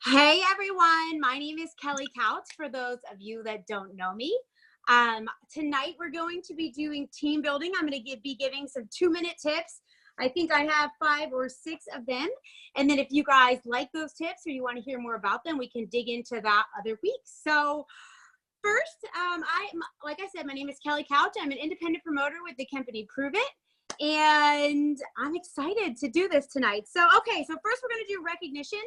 Hey everyone, my name is Kelly Couch for those of you that don't know me. Tonight we're going to be doing team building. I'm going to be giving some 2-minute tips. I think I have 5 or 6 of them. And then if you guys like those tips or you want to hear more about them, we can dig into that other week. So first, like I said, my name is Kelly Couch. I'm an independent promoter with the company Pruvit. And I'm excited to do this tonight. So first we're going to do recognition.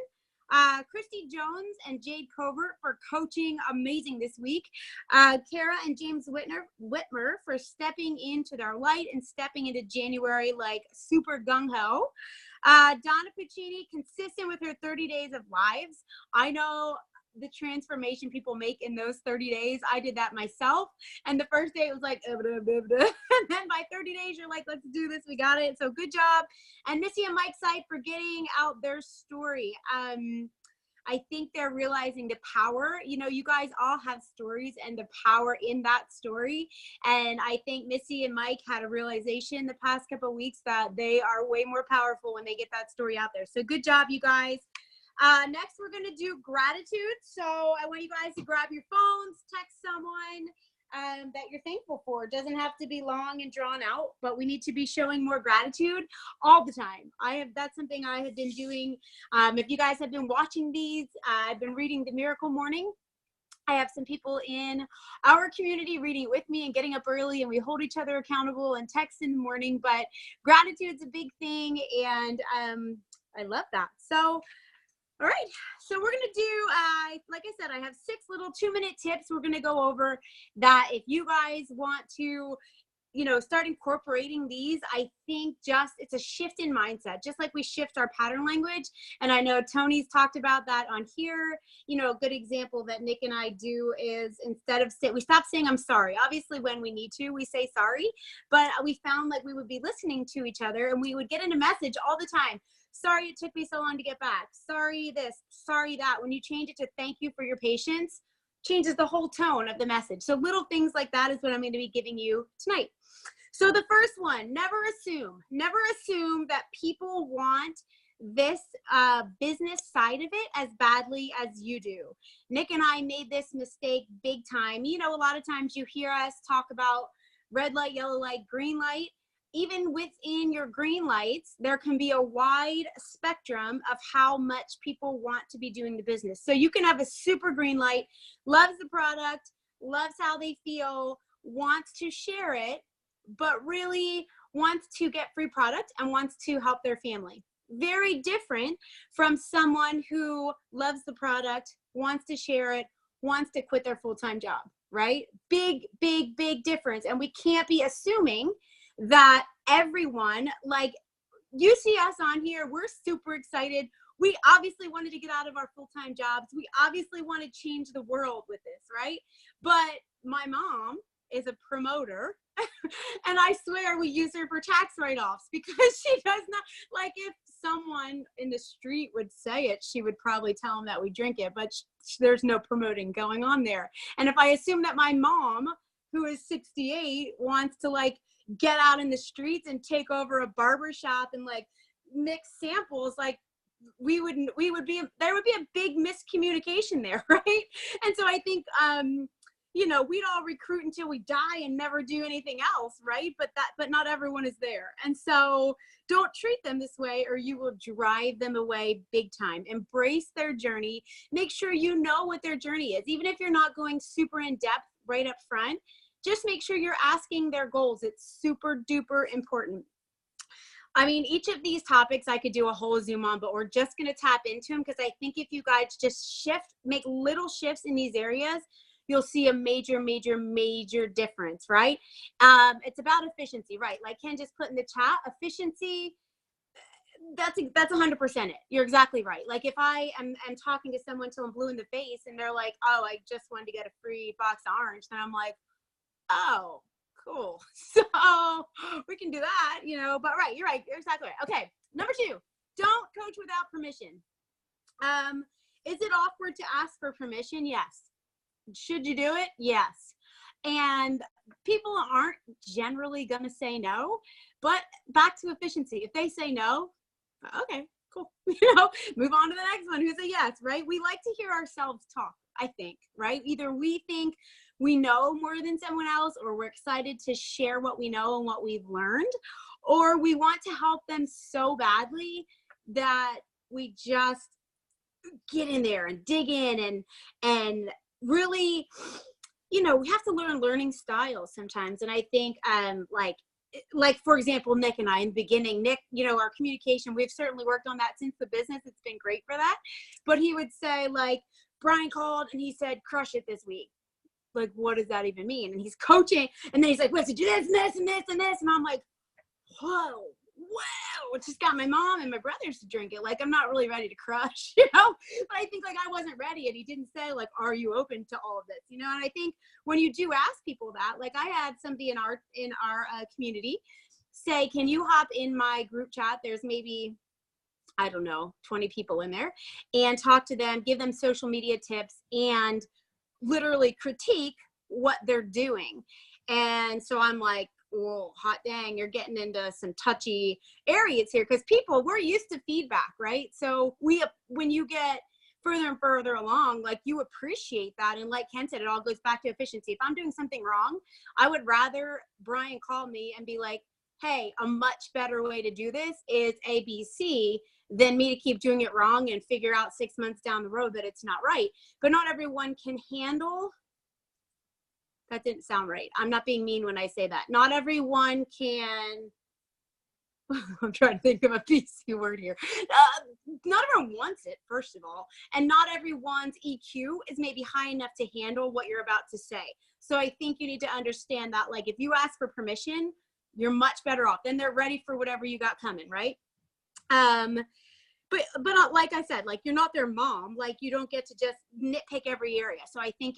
Christy Jones and Jade Covert for coaching amazing this week. Kara and James Whitmer for stepping into their light and stepping into January like super gung-ho. Donna Puccini, consistent with her 30 days of lives. I know the transformation people make in those 30 days. I did that myself. And the first day it was like, and then by 30 days, you're like, let's do this. We got it. So good job. And Missy and Mike's side for getting out their story. I think they're realizing the power. You know, you guys all have stories and the power in that story. And I think Missy and Mike had a realization the past couple of weeks that they are way more powerful when they get that story out there. So good job, you guys. Next, we're going to do gratitude. So I want you guys to grab your phones, text someone that you're thankful for. It doesn't have to be long and drawn out, but we need to be showing more gratitude all the time. That's something I have been doing. If you guys have been watching these, I've been reading The Miracle Morning. I have some people in our community reading it with me and getting up early, and we hold each other accountable and text in the morning. But gratitude's a big thing, and I love that. So all right, so we're going to do, like I said, I have 6 little 2-minute tips we're going to go over that if you guys want to, start incorporating these, I think it's a shift in mindset, just like we shift our pattern language. And I know Tony's talked about that on here. A good example that Nick and I do is we stop saying I'm sorry. Obviously, when we need to, we say sorry, but we found like we would be listening to each other and we would get in a message all the time. Sorry it took me so long to get back. Sorry this, sorry that. When you change it to thank you for your patience, changes the whole tone of the message. So little things like that is what I'm going to be giving you tonight. So the first one, never assume that people want this business side of it as badly as you do. Nick and I made this mistake big time. A lot of times you hear us talk about red light, yellow light, green light. Even within your green lights, there can be a wide spectrum of how much people want to be doing the business. So you can have a super green light, loves the product, loves how they feel, wants to share it, but really wants to get free product and wants to help their family. Very different from someone who loves the product, wants to share it, wants to quit their full-time job, right? Big, big, big difference. And we can't be assuming that everyone, like you see us on here, we're super excited. We obviously wanted to get out of our full-time jobs. We obviously want to change the world with this, right? But my mom is a promoter and I swear we use her for tax write-offs because she does not, like if someone in the street would say it, she would probably tell them that we drink it, but there's no promoting going on there. And if I assume that my mom, who is 68, wants to like get out in the streets and take over a barber shop and like mix samples, like there would be a big miscommunication there, right? And so I think we'd all recruit until we die and never do anything else, right? But not everyone is there. And so don't treat them this way or you will drive them away big time. Embrace their journey. Make sure you know what their journey is. Even if you're not going super in depth right up front, just make sure you're asking their goals. It's super duper important. I mean, each of these topics I could do a whole Zoom on, but we're just going to tap into them because I think if you guys just make little shifts in these areas, you'll see a major, major, major difference, right? It's about efficiency, right? Like Ken just put in the chat, efficiency, that's 100% it. You're exactly right. Like if I am talking to someone till I'm blue in the face and they're like, oh, I just wanted to get a free box of orange, then I'm like, oh, cool. So we can do that, but right, you're right. You're exactly right. Okay. Number 2, don't coach without permission. Is it awkward to ask for permission? Yes. Should you do it? Yes. And people aren't generally going to say no, but back to efficiency. If they say no, okay, cool. Move on to the next one. Who's a yes, right? We like to hear ourselves talk, I think, right? Either we think we know more than someone else, or we're excited to share what we know and what we've learned, or we want to help them so badly that we just get in there and dig in and really, we have to learn learning styles sometimes. And I think like for example, Nick and I in the beginning, Nick, our communication, we've certainly worked on that since the business. It's been great for that. But he would say, like, Brian called and he said, crush it this week. Like, what does that even mean? And he's coaching, and then he's like, let's do this and this and this and this. And I'm like, whoa, wow. It just got my mom and my brothers to drink it. Like, I'm not really ready to crush, but I think like I wasn't ready, and he didn't say like, are you open to all of this? And I think when you do ask people that, like I had somebody in our community say, can you hop in my group chat? There's maybe, I don't know, 20 people in there, and talk to them, give them social media tips, and literally critique what they're doing. And so I'm like, well, hot dang, you're getting into some touchy areas here, because we're used to feedback, right? So when you get further and further along, like, you appreciate that. And like Ken said, it all goes back to efficiency. If I'm doing something wrong, I would rather Brian call me and be like, hey, a much better way to do this is ABC, than me to keep doing it wrong and figure out 6 months down the road that it's not right. But not everyone can handle. That didn't sound right. I'm not being mean when I say that. Not everyone can. I'm trying to think of a PC word here. Not everyone wants it, first of all. And not everyone's EQ is maybe high enough to handle what you're about to say. So I think you need to understand that, like, if you ask for permission, you're much better off. Then they're ready for whatever you got coming, right? But like I said, like, you're not their mom. Like, you don't get to just nitpick every area. So I think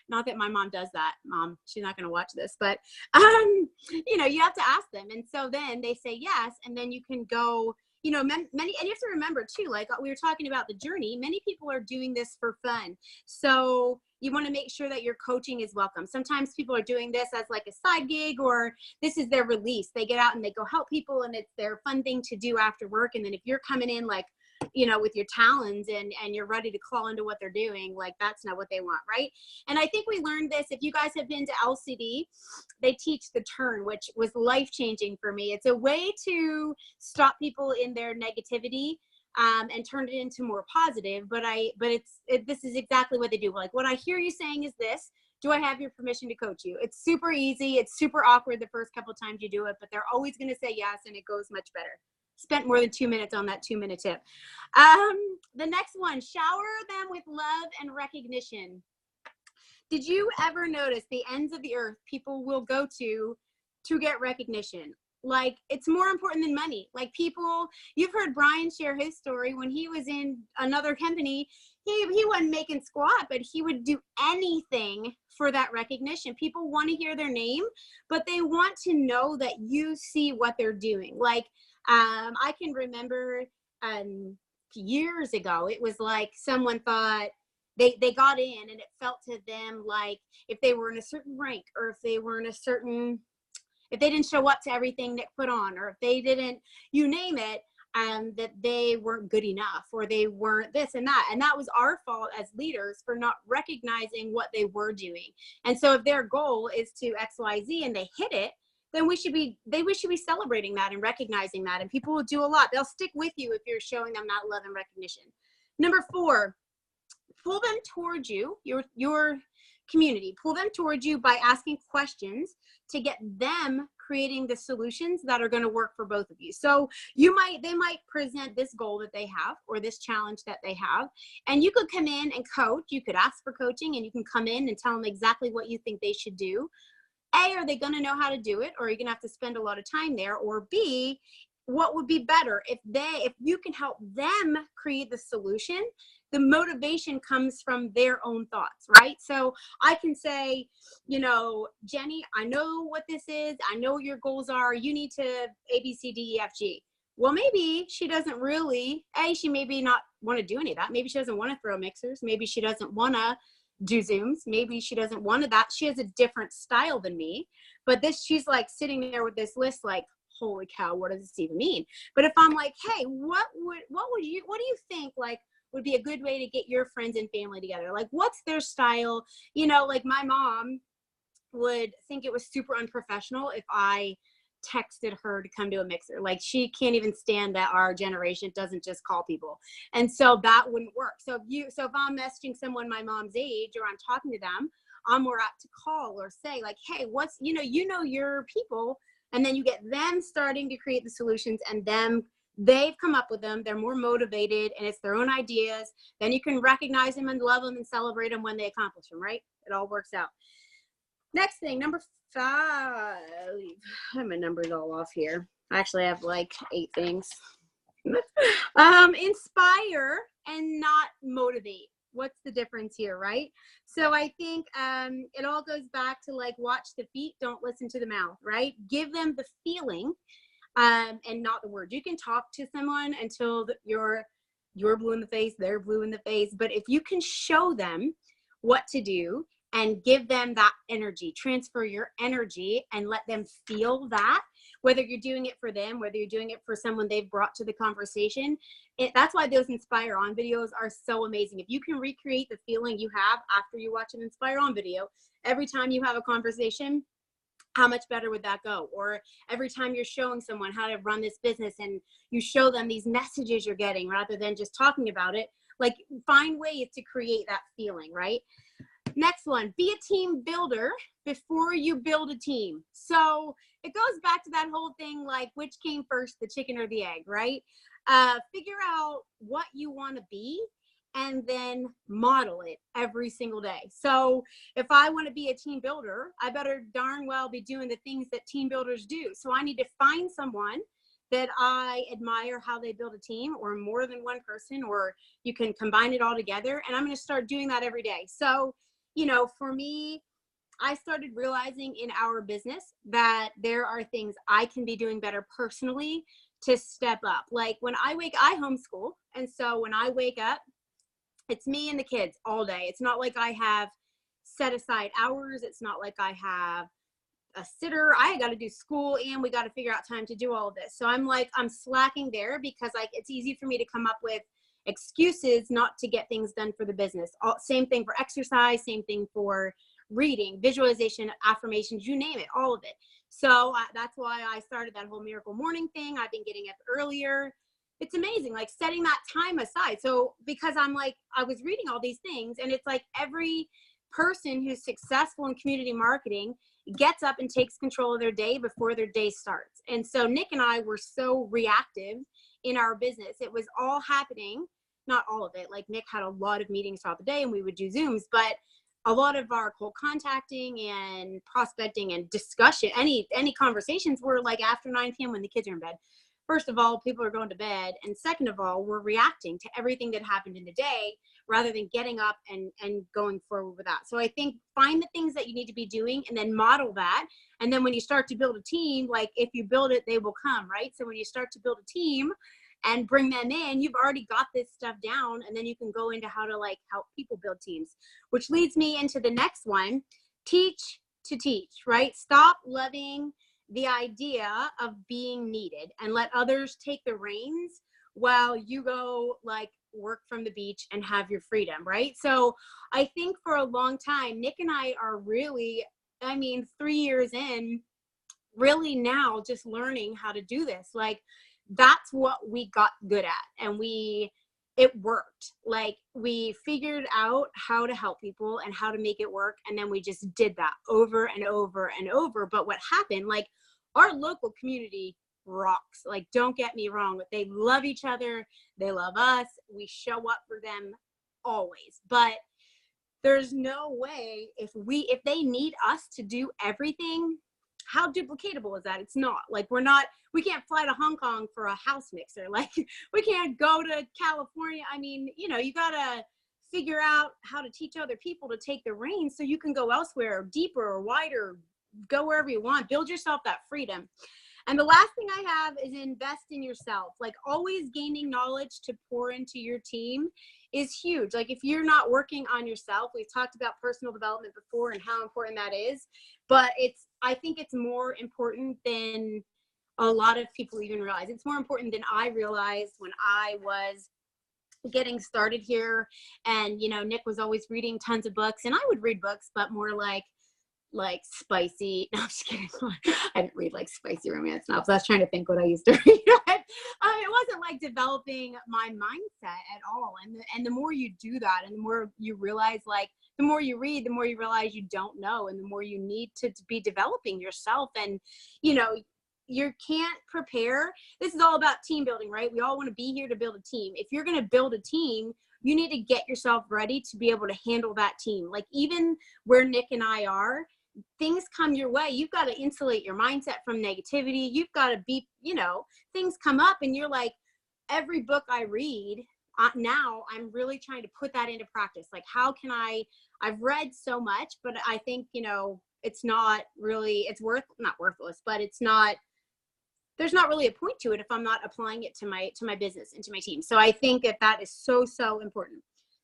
not that my mom does that, Mom, she's not going to watch this, but, you have to ask them. And so then they say yes. And then you can go, many, and you have to remember too, like we were talking about the journey, many people are doing this for fun. So you want to make sure that your coaching is welcome. Sometimes people are doing this as like a side gig, or this is their release. They get out and they go help people, and it's their fun thing to do after work. And then if you're coming in like, with your talons and you're ready to claw into what they're doing, like, that's not what they want, right? And I think we learned this. If you guys have been to LCD, they teach the turn, which was life-changing for me. It's a way to stop people in their negativity, and turn it into more positive. But this is exactly what they do. Like, what I hear you saying is this: do I have your permission to coach you? It's super easy. It's super awkward the first couple of times you do it, but they're always going to say yes, and it goes much better. Spent more than 2 minutes on that 2-minute tip. The next one, shower them with love and recognition. Did you ever notice the ends of the earth people will go to get recognition? Like, it's more important than money. Like, you've heard Brian share his story. When he was in another company, he wasn't making squat, but he would do anything for that recognition. People want to hear their name, but they want to know that you see what they're doing. Like, I can remember years ago, it was like someone thought they got in, and it felt to them like if they were in a certain rank, or if they were in if they didn't show up to everything Nick put on, or if they didn't, you name it, that they weren't good enough, or they weren't this and that. And that was our fault as leaders for not recognizing what they were doing. And so if their goal is to X, Y, Z, and they hit it, then we should be celebrating that and recognizing that. And people will do a lot. They'll stick with you if you're showing them that love and recognition. Number 4, pull them towards you, your community. Pull them towards you by asking questions to get them creating the solutions that are going to work for both of you. So they might present this goal that they have, or this challenge that they have, and you could come in and coach. You could ask for coaching, and you can come in and tell them exactly what you think they should do. A, are they going to know how to do it, or are you going to have to spend a lot of time there? Or B, what would be better if you can help them create the solution? The motivation comes from their own thoughts, right? So I can say, Jenny, I know what this is. I know what your goals are. You need to A, B, C, D, E, F, G. Well, maybe she doesn't really, she maybe not want to do any of that. Maybe she doesn't want to throw mixers. Maybe she doesn't want to do Zooms. Maybe she doesn't want that. She has a different style than me, but she's like sitting there with this list like, holy cow, what does this even mean? But if I'm like, hey, what do you think like would be a good way to get your friends and family together? Like, what's their style? You know, like my mom would think it was super unprofessional if I texted her to come to a mixer. Like, she can't even stand that our generation doesn't just call people. And so that wouldn't work. So if I'm messaging someone my mom's age or I'm talking to them, I'm more apt to call or say like, hey, what's, you know, your people. And then you get them starting to create the solutions, and they've come up with them. They're more motivated and it's their own ideas. Then you can recognize them and love them and celebrate them when they accomplish them, right? It all works out. Next thing, number 5. I have my numbers all off here. I actually have like 8 things. Inspire and not motivate. What's the difference here, right? So I think it all goes back to like, watch the feet, don't listen to the mouth, right? Give them the feeling and not the words. You can talk to someone until you're blue in the face, they're blue in the face. But if you can show them what to do and give them that energy, transfer your energy and let them feel that, whether you're doing it for them, whether you're doing it for someone they've brought to the conversation. That's why those Inspire On videos are so amazing. If you can recreate the feeling you have after you watch an Inspire On video, every time you have a conversation, how much better would that go? Or every time you're showing someone how to run this business and you show them these messages you're getting rather than just talking about it, like, find ways to create that feeling, right? Next one, be a team builder before you build a team. So it goes back to that whole thing, like, which came first, the chicken or the egg, right? Figure out what you want to be and then model it every single day. So if I want to be a team builder, I better darn well be doing the things that team builders do. So I need to find someone that I admire how they build a team, or more than one person, or you can combine it all together. And I'm going to start doing that every day. So, you know, for me, I started realizing in our business that there are things I can be doing better personally to step up. Like when I homeschool. And so when I wake up, it's me and the kids all day. It's not like I have set aside hours. It's not like I have a sitter. I got to do school and we got to figure out time to do all of this. So I'm slacking there because like it's easy for me to come up with excuses not to get things done for the business. Same thing for exercise, same thing for reading, visualization, affirmations, you name it, all of it. So that's why I started that whole miracle morning thing. I've been getting up earlier. It's amazing, like setting that time aside. So because I'm like, I was reading all these things and it's like every person who's successful in community marketing gets up and takes control of their day before their day starts. And so Nick and I were so reactive in our business. It was all happening, not all of it. Like Nick had a lot of meetings throughout the day and we would do Zooms, but a lot of our cold contacting and prospecting and discussion, any conversations were like after 9 p.m. when the kids are in bed. First of all, people are going to bed. And second of all, we're reacting to everything that happened in the day rather than getting up and going forward with that. So I think find the things that you need to be doing and then model that. And then when you start to build a team, like if you build it, they will come, right? So when you start to build a team and bring them in, you've already got this stuff down, and then you can go into how to like help people build teams, which leads me into the next one, teach to teach, right? Stop loving the idea of being needed and let others take the reins while you go like work from the beach and have your freedom, right? So I think for a long time, Nick and I are really, 3 years in, really now just learning how to do this. Like that's what we got good at, and it worked. Like we figured out how to help people and how to make it work. And then we just did that over and over and over. But what happened, like our local community rocks. Like, don't get me wrong, but they love each other. They love us. We show up for them always. But there's no way if they need us to do everything, how duplicatable is that? It's not. Like we can't fly to Hong Kong for a house mixer. Like we can't go to California. You gotta figure out how to teach other people to take the reins so you can go elsewhere, or deeper or wider, go wherever you want, build yourself that freedom. And the last thing I have is invest in yourself. Like always gaining knowledge to pour into your team is huge. Like if you're not working on yourself, we've talked about personal development before and how important that is, but I think it's more important than a lot of people even realize. It's more important than I realized when I was getting started here. And, you know, Nick was always reading tons of books, and I would read books, but more like spicy. No, I'm just kidding. I didn't read like spicy romance novels. I was trying to think what I used to read. It wasn't like developing my mindset at all. And the more you do that, and the more you realize, like, the more you read, the more you realize you don't know, and the more you need to be developing yourself. And, you know, you can't prepare. This is all about team building, right? We all want to be here to build a team. If you're going to build a team, you need to get yourself ready to be able to handle that team. Like, even where Nick and I are, things come your way. You've got to insulate your mindset from negativity. You've got to be, you know, things come up and you're like, every book I read now, I'm really trying to put that into practice. Like, how can I've read so much, but I think, you know, it's not really, it's not worthless, but there's not really a point to it if I'm not applying it to my business and to my team. So I think that is so, so important.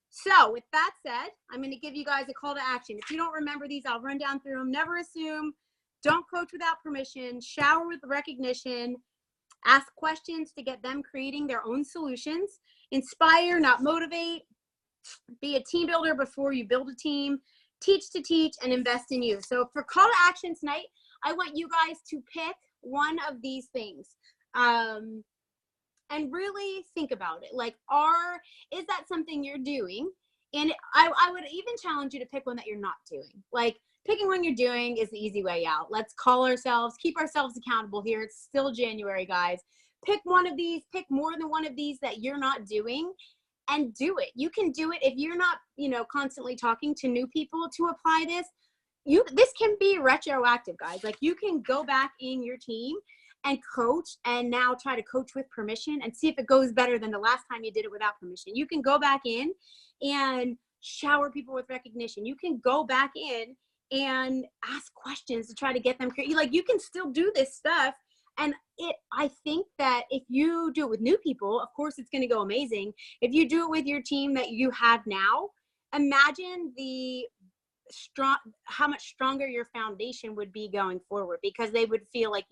So with that said, I'm going to give you guys a call to action. If you don't remember these, I'll run down through them. Never assume, don't coach without permission, shower with recognition, ask questions to get them creating their own solutions, inspire, not motivate, be a team builder before you build a team, teach to teach, and invest in you. So for call to action tonight, I want you guys to pick one of these things. And really think about it. Like, is that something you're doing? And I would even challenge you to pick one that you're not doing. Like, picking one you're doing is the easy way out. Let's keep ourselves accountable here. It's still January, guys. Pick one of these, pick more than one of these that you're not doing, and do it. You can do it if you're not, you know, constantly talking to new people to apply this. This can be retroactive, guys. Like, you can go back in your team and coach, and now try to coach with permission and see if it goes better than the last time you did it without permission. You can go back in and shower people with recognition. You can go back in and ask questions to try to get them creative. Like, you can still do this stuff. And I think that if you do it with new people, of course, it's going to go amazing. If you do it with your team that you have now, imagine how much stronger your foundation would be going forward, because they would feel like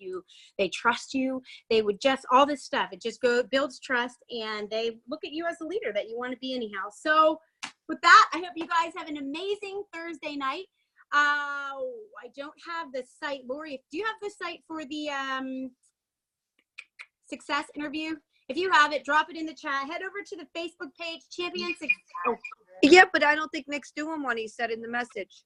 they trust you. They would just, all this stuff, it just builds trust, and they look at you as a leader that you want to be anyhow. So with that, I hope you guys have an amazing Thursday night. I don't have the site. Lori, do you have the site for the success interview? If you have it, drop it in the chat. Head over to the Facebook page, Champion Success. Oh. Yeah, but I don't think Nick's doing one. He said in the message.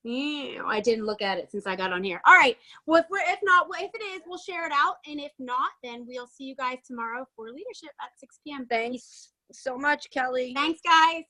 Yeah, I didn't look at it since I got on here. All right. Well, if it is, we'll share it out. And if not, then we'll see you guys tomorrow for leadership at 6 p.m. Thanks so much, Kelly. Thanks, guys.